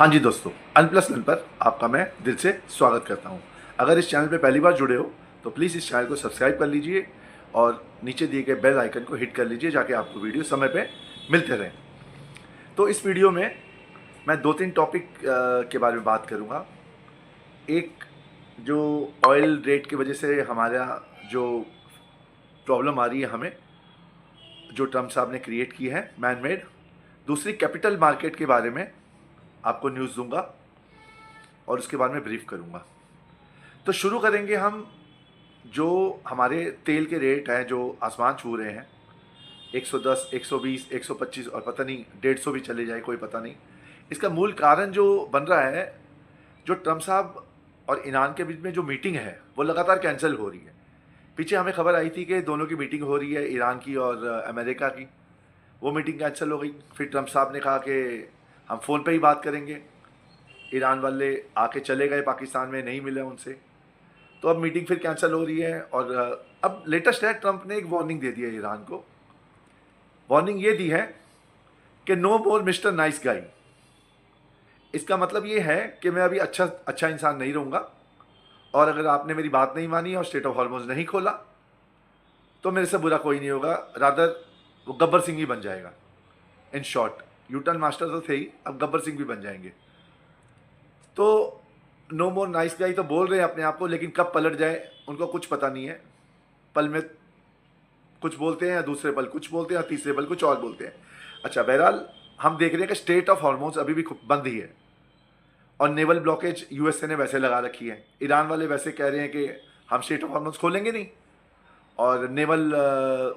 हाँ जी दोस्तों, अनप्लस लन पर आपका मैं दिल से स्वागत करता हूँ। अगर इस चैनल पे पहली बार जुड़े हो तो प्लीज़ इस चैनल को सब्सक्राइब कर लीजिए और नीचे दिए गए बेल आइकन को हिट कर लीजिए जाके आपको वीडियो समय पे मिलते रहें। तो इस वीडियो में मैं 2-3 टॉपिक के बारे में बात करूँगा। एक, जो ऑयल रेट की वजह से हमारा जो प्रॉब्लम आ रही है हमें, जो ट्रम्प साहब ने क्रिएट की है मैन मेड। दूसरी, कैपिटल मार्केट के बारे में आपको न्यूज़ दूंगा और उसके बारे में ब्रीफ करूंगा। तो शुरू करेंगे हम, जो हमारे तेल के रेट हैं जो आसमान छू रहे हैं, 110, 120, 125 और पता नहीं 150 भी चले जाए, कोई पता नहीं। इसका मूल कारण जो बन रहा है, जो ट्रम्प साहब और ईरान के बीच में जो मीटिंग है वो लगातार कैंसिल हो रही है। पीछे हमें खबर आई थी कि दोनों की मीटिंग हो रही है, ईरान की और अमेरिका की। वो मीटिंग कैंसिल हो गई। फिर ट्रम्प साहब ने कहा कि हम फ़ोन पे ही बात करेंगे। ईरान वाले आके चले गए, पाकिस्तान में नहीं मिले उनसे, तो अब मीटिंग फिर कैंसिल हो रही है। और अब लेटेस्ट है, ट्रंप ने एक वार्निंग दे दी है ईरान को। वार्निंग ये दी है कि नो मोर मिस्टर नाइस गाई। इसका मतलब ये है कि मैं अभी अच्छा इंसान नहीं रहूँगा, और अगर आपने मेरी बात नहीं मानी और स्टेट ऑफ हॉर्मोज नहीं खोला तो मेरे से बुरा कोई नहीं होगा, रादर वो गब्बर सिंह ही बन जाएगा। इन शॉर्ट, यूटर्न मास्टर तो थे ही, अब गब्बर सिंह भी बन जाएंगे। तो नो मोर नाइस गाई तो बोल रहे हैं अपने आप को, लेकिन कब पलट जाए उनको कुछ पता नहीं है। पल में कुछ बोलते हैं, या दूसरे पल कुछ बोलते हैं, या तीसरे पल कुछ और बोलते हैं। अच्छा, बहरहाल हम देख रहे हैं कि स्टेट ऑफ हॉर्मोन्स अभी भी बंद ही है, और नेवल ब्लॉकेज यूएसए ने वैसे लगा रखी है। ईरान वाले वैसे कह रहे हैं कि हम स्टेट ऑफ हॉर्मोन्स खोलेंगे नहीं, और नेवल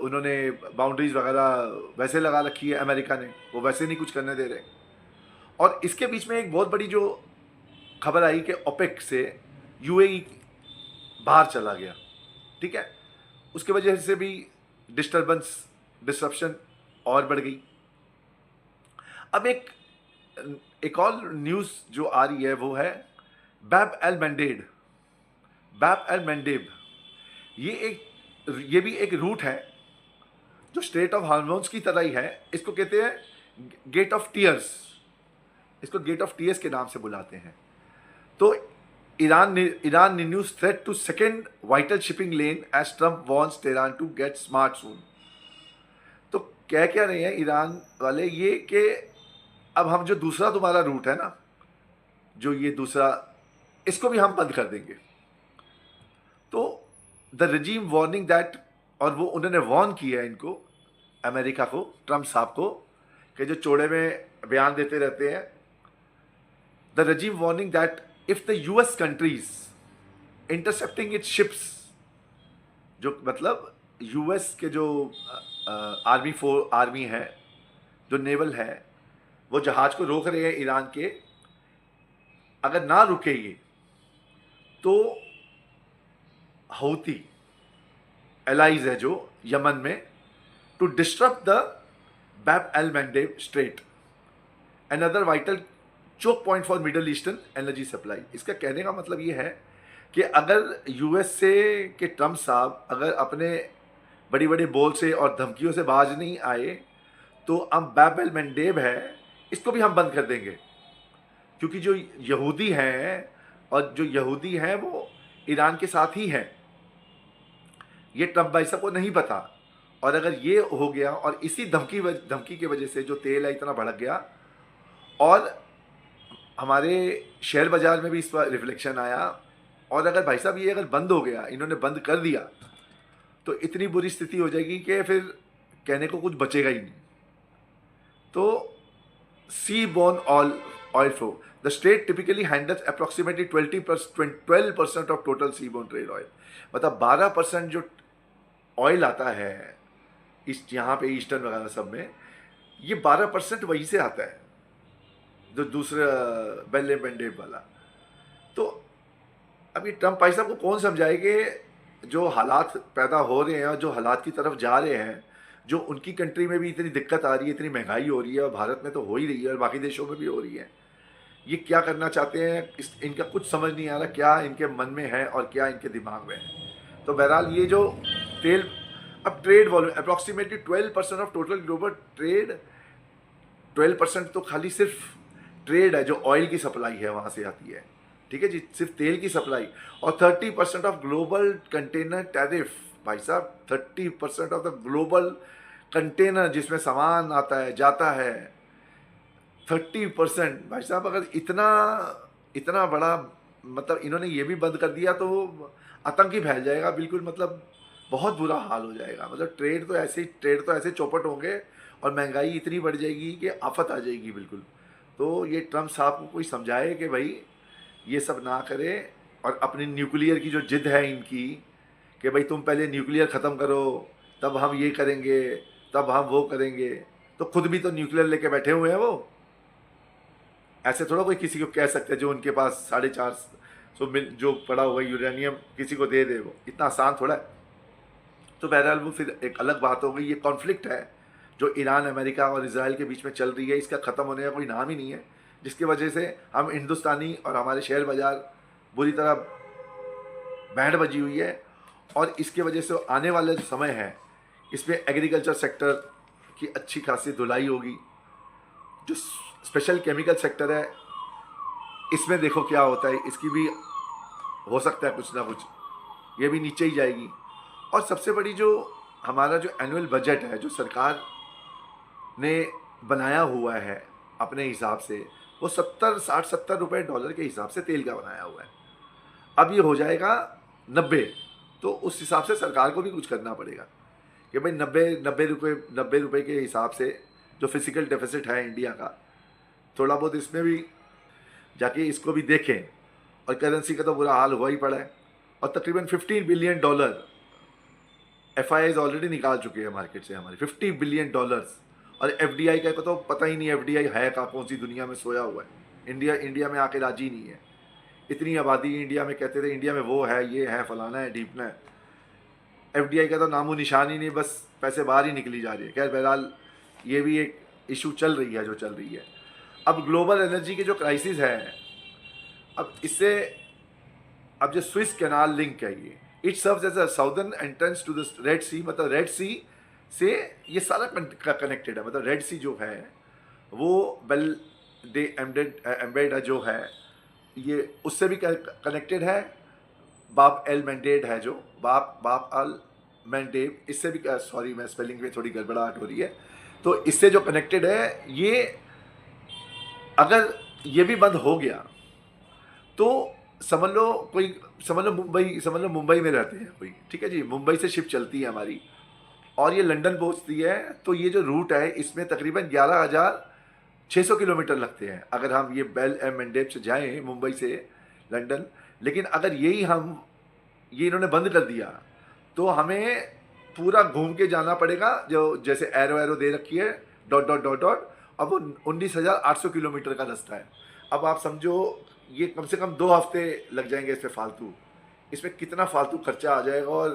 उन्होंने बाउंड्रीज वगैरह वैसे लगा रखी है। अमेरिका ने वो वैसे नहीं कुछ करने दे रहे। और इसके बीच में एक बहुत बड़ी जो खबर आई कि ओपेक से यूएई बाहर चला गया। ठीक है, उसके वजह से भी डिस्ट्रप्शन और बढ़ गई। अब एक और न्यूज़ जो आ रही है वो है बैब एल मैंडेब। बैब एल मैंडेब ये भी एक रूट है जो स्टेट ऑफ हार्मोन्स की तरह ही है। इसको कहते हैं गेट ऑफ टीयर्स। इसको गेट ऑफ टीयर्स के नाम से बुलाते हैं। तो Iran renews threat to second vital shipping lane as Trump wants Tehran to get smart soon. तो कह क्या रहे हैं ईरान वाले, ये कि अब हम जो दूसरा तुम्हारा रूट है ना, जो ये दूसरा, इसको भी हम बंद कर देंगे। तो द रजीम वार्निंग दैट, और वो उन्होंने वार्न किया है इनको, अमेरिका को, ट्रम्प साहब को, कि जो चौड़े में बयान देते रहते हैं। The रजीम warning that if the US countries intercepting its ships, जो मतलब यूएस के जो आर्मी है, जो नेवल है, वो जहाज को रोक रहे हैं ईरान के, अगर ना रुके ये तो हौती एलाइज है जो यमन में, to disturb the Bab el Mandeb Strait, another vital choke point for Middle Eastern energy supply. इसका कहने का मतलब ये है कि अगर यूएसए के ट्रम्प साहब अगर अपने बड़ी बड़ी बोल से और धमकियों से बाज नहीं आए, तो अब बैब एल मैंडेब है, इसको भी हम बंद कर देंगे। क्योंकि जो यहूदी हैं, और जो यहूदी हैं वो ईरान के साथ ही हैं, ये ट्रम्प भाई साहब को नहीं पता। और अगर ये हो गया, और इसी धमकी की वजह से जो तेल है इतना भड़क गया, और हमारे शेयर बाजार में भी इस पर रिफ्लेक्शन आया। और अगर भाई साहब ये अगर बंद हो गया, इन्होंने बंद कर दिया, तो इतनी बुरी स्थिति हो जाएगी कि फिर कहने को कुछ बचेगा ही नहीं। तो sea borne oil flow, the state typically handles approximately 12% of total sea borne trade oil. मतलब 12% जो ऑयल आता है इस यहाँ पे ईस्टर्न वगैरह सब में, ये 12% वहीं से आता है, जो दूसरा बेले मैंडेब वाला। तो अभी ट्रम्प भाई साहब को कौन समझाए कि जो हालात पैदा हो रहे हैं और जो हालात की तरफ जा रहे हैं, जो उनकी कंट्री में भी इतनी दिक्कत आ रही है, इतनी महंगाई हो रही है, और भारत में तो हो ही रही है और बाकी देशों में भी हो रही है, ये क्या करना चाहते हैं, इनका कुछ समझ नहीं आ रहा, क्या इनके मन में है और क्या इनके दिमाग में है। तो बहरहाल ये जो तेल, अब trade volume approximately 12% of total global trade, 12% तो खाली सिर्फ ट्रेड है, जो ऑयल की सप्लाई है वहाँ से आती है, ठीक है जी, सिर्फ तेल की सप्लाई। और 30% ऑफ ग्लोबल कंटेनर टैरिफ, भाई साहब 30% ऑफ द ग्लोबल कंटेनर जिसमें सामान आता है जाता है, 30%। भाई साहब अगर इतना इतना बड़ा, मतलब इन्होंने ये भी बंद कर दिया तो आतंक ही फैल जाएगा बिल्कुल, मतलब बहुत बुरा हाल हो जाएगा। मतलब ट्रेड तो ऐसे चौपट होंगे और महंगाई इतनी बढ़ जाएगी कि आफत आ जाएगी बिल्कुल। तो ये ट्रम्प साहब को कोई समझाए कि भाई ये सब ना करे, और अपनी न्यूक्लियर की जो जिद है इनकी कि भाई तुम पहले न्यूक्लियर ख़त्म करो तब हम ये करेंगे, तब हम वो करेंगे। तो खुद भी तो न्यूक्लियर लेके बैठे हुए हैं वो। ऐसे थोड़ा कोई किसी को कह सकते हैं जो उनके पास 450 जो पड़ा हुआ यूरेनियम किसी को दे दे, वो इतना आसान थोड़ा है। तो बहरहाल वो फिर एक अलग बात हो गई। ये कॉन्फ्लिक्ट है जो ईरान, अमेरिका और इसराइल के बीच में चल रही है, इसका ख़त्म होने का कोई नाम ही नहीं है, जिसकी वजह से हम हिंदुस्तानी और हमारे शेयर बाज़ार बुरी तरह बैंड बजी हुई है। और इसके वजह से आने वाला जो समय है इसमें एग्रीकल्चर सेक्टर की अच्छी खासी धुलाई होगी। जो स्पेशल केमिकल सेक्टर है इसमें देखो क्या होता है, इसकी भी हो सकता है कुछ ना कुछ, ये भी नीचे ही जाएगी। और सबसे बड़ी जो हमारा जो एनुअल बजट है जो सरकार ने बनाया हुआ है अपने हिसाब से, वो 60-70 रुपये डॉलर के हिसाब से तेल का बनाया हुआ है। अब ये हो जाएगा 90, तो उस हिसाब से सरकार को भी कुछ करना पड़ेगा कि भाई 90 रुपये के हिसाब से जो फिजिकल डेफिसिट है इंडिया का, थोड़ा बहुत इसमें भी जाके इसको भी देखें। और करेंसी का तो बुरा हाल हुआ ही पड़ा है। और तकरीबन $15 बिलियन FIIs ऑलरेडी निकाल चुके हैं मार्केट से हमारे, $50 बिलियन। और FDI का तो पता ही नहीं FDI है कहाँ, कौन सी दुनिया में सोया हुआ है। इंडिया में आके राजी नहीं है। इतनी आबादी इंडिया में, कहते थे इंडिया में वो है, ये है, फलाना है, ढीपना है। FDI का तो नामो निशान ही नहीं, बस पैसे बाहर ही निकली जा रही है। खैर बहरहाल ये भी एक इशू चल रही है जो चल रही है। अब ग्लोबल एनर्जी की जो क्राइसिस है, अब इससे अब जो स्विस कैनाल लिंक है it serves as a southern entrance to the Red Sea, मतलब रेड सी से ये सारा कनेक्टेड है। मतलब रेड सी जो है वो बेल डे एम्बेड जो है ये उससे भी कनेक्टेड है। बाब एल मैंडेड है जो बाब अल मैंडेब, इससे भी, सॉरी मैं स्पेलिंग में थोड़ी गड़बड़ाहट हो रही है, तो इससे जो कनेक्टेड है ये, अगर ये भी बंद हो गया तो समझ लो मुंबई में रहते हैं कोई, ठीक है जी, मुंबई से शिप चलती है हमारी और ये लंदन पहुंचती है। तो ये जो रूट है इसमें तकरीबन 11,600 किलोमीटर लगते हैं अगर हम ये बेल एम मैंडेब से जाएं मुंबई से लंदन। लेकिन अगर ये इन्होंने बंद कर दिया तो हमें पूरा घूम के जाना पड़ेगा, जो जैसे एरो दे रखी है डॉट डॉट डॉट डॉट। अब वो 19,800 किलोमीटर का रास्ता है। अब आप समझो ये कम से कम 2 हफ्ते लग जाएंगे इसमें फालतू। इसमें कितना फालतू खर्चा आ जाएगा और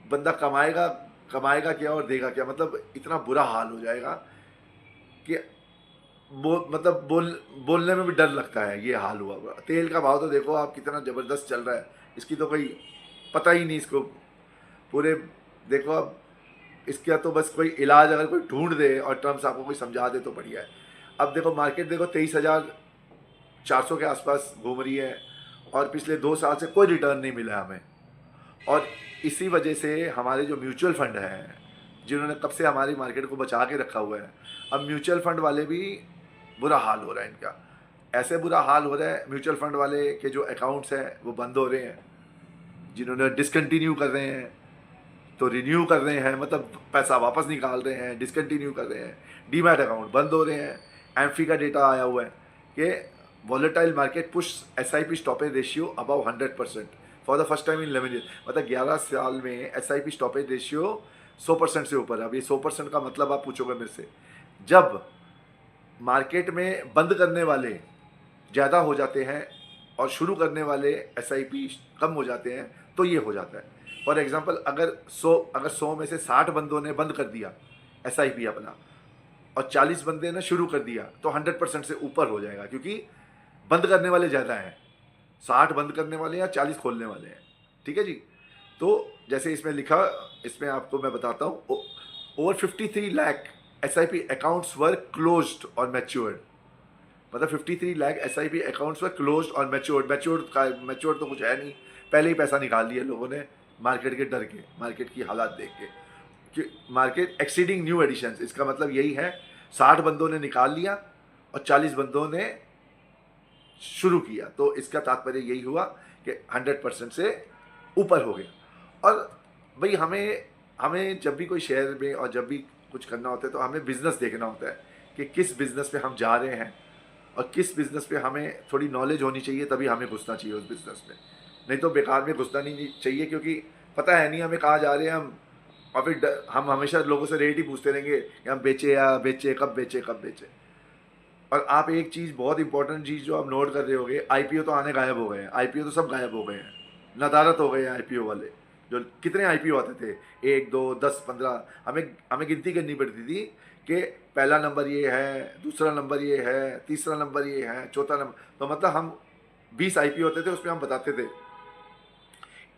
बंदा कमाएगा क्या और देगा क्या। मतलब इतना बुरा हाल हो जाएगा कि बोलने में भी डर लगता है। ये हाल हुआ। तेल का भाव तो देखो आप कितना ज़बरदस्त चल रहा है, इसकी तो कोई पता ही नहीं इसको पूरे। देखो अब इसका तो बस कोई इलाज अगर कोई ढूंढ दे और ट्रम्प साहब को कोई समझा दे तो बढ़िया है। अब देखो मार्केट देखो 23,400 के आसपास घूम रही है और पिछले 2 साल से कोई रिटर्न नहीं मिला हमें। और इसी वजह से हमारे जो म्यूचुअल फंड हैं जिन्होंने कब से हमारी मार्केट को बचा के रखा हुआ है, अब म्यूचुअल फंड वाले भी बुरा हाल हो रहा है इनका। ऐसे बुरा हाल हो रहा है म्यूचुअल फंड वाले के जो अकाउंट्स हैं वो बंद हो रहे हैं, जिन्होंने डिसकंटिन्यू कर रहे हैं तो रिन्यू कर रहे हैं, मतलब पैसा वापस निकाल रहे हैं, डिसकंटिन्यू कर रहे हैं, डीमैट अकाउंट बंद हो रहे हैं। एम्फी का डेटा आया हुआ है कि volatile market push SIP stoppage ratio above 100% for the first time in 11 year. मतलब 11 साल में SIP स्टॉपेज रेशियो 100% से ऊपर है। अब ये 100% का मतलब आप पूछोगे मेरे से, जब मार्केट में बंद करने वाले ज़्यादा हो जाते हैं और शुरू करने वाले SIP कम हो जाते हैं तो ये हो जाता है। फॉर एग्जांपल अगर 100 में से 60 बंदों ने बंद कर दिया SIP अपना और 40 बंदे ने शुरू कर दिया तो 100% से ऊपर हो जाएगा, क्योंकि बंद करने वाले ज़्यादा हैं। 60 बंद करने वाले या 40 खोलने वाले हैं, ठीक है जी। तो जैसे इसमें लिखा, इसमें आपको मैं बताता हूँ, ओवर 53 लाख SIP अकाउंट्स वर क्लोज्ड और मैच्योर्ड। मतलब 53 लाख SIP अकाउंट्स वर क्लोज और मैच्योर्ड तो कुछ है नहीं, पहले ही पैसा निकाल लिया लोगों ने मार्केट के डर के, मार्केट की हालात देख के कि मार्केट एक्सीडिंग न्यू एडिशंस। इसका मतलब यही है 60 बंदों ने निकाल लिया और 40 बंदों ने शुरू किया, तो इसका तात्पर्य यही हुआ कि 100% से ऊपर हो गया। और भाई हमें जब भी कोई शेयर में और जब भी कुछ करना होता है तो हमें बिजनेस देखना होता है कि किस बिजनेस पे हम जा रहे हैं और किस बिजनेस पे हमें थोड़ी नॉलेज होनी चाहिए, तभी हमें घुसना चाहिए उस बिजनेस में। नहीं तो बेकार में घुसना नहीं चाहिए, क्योंकि पता है नहीं हमें कहाँ जा रहे हैं हम। और फिर हम हमेशा लोगों से रेट ही पूछते रहेंगे कि हम बेचे या बेचे, कब बेचे कब बेचे। और आप एक चीज़, बहुत इंपॉर्टेंट चीज़ जो आप नोट कर रहे होगे, IPO तो आने गायब हो गए हैं, IPO तो सब गायब हो गए हैं, नदारत हो गए हैं IPO वाले। जो कितने IPO आते थे, 1 2 10 15, हमें गिनती करनी पड़ती थी कि पहला नंबर ये है, दूसरा नंबर ये है, तीसरा नंबर ये है, चौथा नंबर। तो मतलब हम 20 IPO होते थे, उसमें हम बताते थे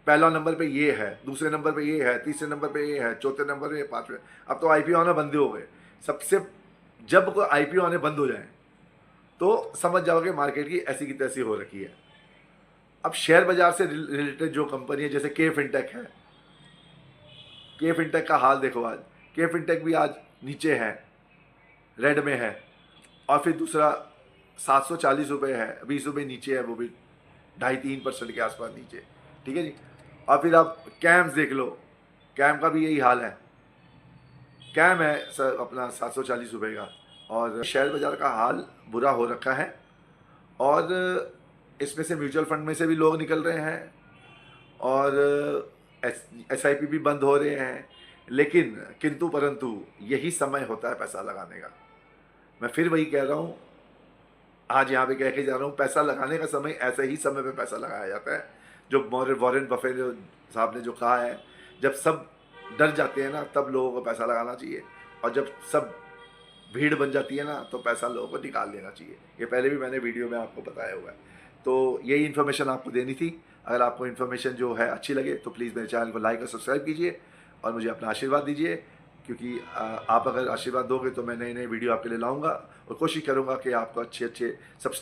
पहला नंबर पे ये है, दूसरे नंबर पे ये है, तीसरे नंबर पे ये है, चौथे नंबर पे, पाँचवें। अब तो IPO आना बंद हो गए सबसे। जब कोई IPO आने बंद हो जाए तो समझ जाओगे मार्केट की ऐसी की तैसी हो रखी है। अब शेयर बाजार से रिलेटेड जो कंपनी है, जैसे के फिनटेक है, के फिनटेक का हाल देखो आज। के फिनटेक भी आज नीचे है, रेड में है। और फिर दूसरा 740 रुपये है, 20 रुपये नीचे है, वो भी 2.5-3% के आसपास नीचे। ठीक है जी। और फिर आप कैम्स देख लो, कैम का भी यही हाल है। कैम है सर अपना 740 रुपये का। और शेयर बाजार का हाल बुरा हो रखा है। और इसमें से म्यूचुअल फंड में से भी लोग निकल रहे हैं और SIP भी बंद हो रहे हैं। लेकिन किंतु परंतु यही समय होता है पैसा लगाने का। मैं फिर वही कह रहा हूँ, आज यहाँ पे कह के जा रहा हूँ, पैसा लगाने का समय ऐसे ही समय पे पैसा लगाया जाता है। जो वॉरेन बफेट साहब ने जो कहा है, जब सब डर जाते हैं ना, तब लोगों को पैसा लगाना चाहिए। और जब सब भीड़ बन जाती है ना, तो पैसा लोगों को निकाल लेना चाहिए। ये पहले भी मैंने वीडियो में आपको बताया हुआ है। तो यही इन्फॉर्मेशन आपको देनी थी। अगर आपको इन्फॉर्मेशन जो है अच्छी लगे तो प्लीज़ मेरे चैनल को लाइक और सब्सक्राइब कीजिए और मुझे अपना आशीर्वाद दीजिए, क्योंकि आप अगर आशीर्वाद दोगे तो मैं नए नए वीडियो आपके लिए लाऊंगा और कोशिश करूंगा कि आपको अच्छे सब्सटेंस